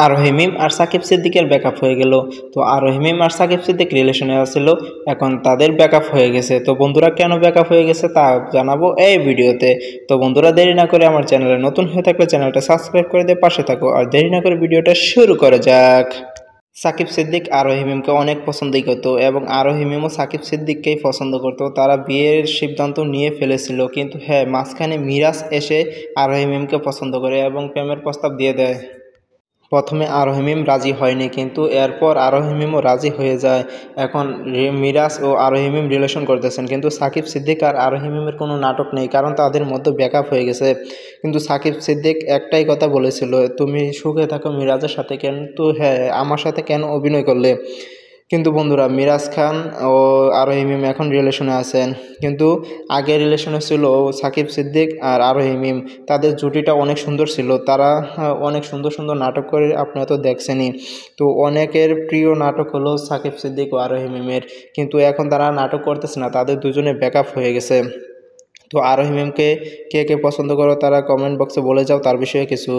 আরোহী মিম আর সাকিব সিদ্দিকের ব্যাকআপ হয়ে গেল। তো আরোহী মিম আর সাকিব সিদ্দিক রিলেশনে আছিল, এখন তাদের ব্যাকআপ হয়ে গেছে। তো বন্ধুরা কেন ব্যাকআপ হয়ে গেছে তা জানাবো এই ভিডিওতে। তো বন্ধুরা দেরি না করে আমার চ্যানেলে নতুন হয়ে থাকলে চ্যানেলটা সাবস্ক্রাইব করে দিয়ে পাশে থাকো, আর দেরি না করে ভিডিওটা শুরু করা যাক। সাকিব সিদ্দিক আরোহী মিমকে অনেক পছন্দই করতো এবং আরোহী মিমও সাকিব সিদ্দিককেই পছন্দ করতো। তারা বিয়ের সিদ্ধান্ত নিয়ে ফেলেছিল, কিন্তু হ্যাঁ, মাঝখানে মিরাজ এসে আরোহী মিমকে পছন্দ করে এবং প্রেমের প্রস্তাব দিয়ে দেয়। প্রথমে আরোহী মিম রাজি হয়নি, কিন্তু এরপর আরোহী মিমও রাজি হয়ে যায়। এখন মিরাজ ও আরোহী মিম রিলেশন করতেছেন, কিন্তু সাকিব সিদ্দিক আর আরোহী মিমের কোনো নাটক নেই, কারণ তাদের মধ্যে ব্যাকআপ হয়ে গেছে। কিন্তু সাকিব সিদ্দিক একটাই কথা বলেছিল, তুমি সুখে থাকো মিরাজের সাথে, কিন্তু হ্যাঁ, আমার সাথে কেন অভিনয় করলে। কিন্তু বন্ধুরা, মিরাজ খান ও আরোহী মিম এখন রিলেশনে আছেন, কিন্তু আগে রিলেশনে ছিল সাকিব সিদ্দিক আর আরোহী মিম। তাদের জুটিটা অনেক সুন্দর ছিল, তারা অনেক সুন্দর সুন্দর নাটক করে, আপনারা তো দেখছেনই। তো অনেকের প্রিয় নাটক হলো সাকিব সিদ্দিক ও আরোহী মিমের, কিন্তু এখন তারা নাটক করতেছে না, তাদের দুজনে ব্যাকআপ হয়ে গেছে। তো আরোহী মিমকে কে কে পছন্দ করো তারা কমেন্ট বক্সে বলে যাও তার বিষয়ে কিছু।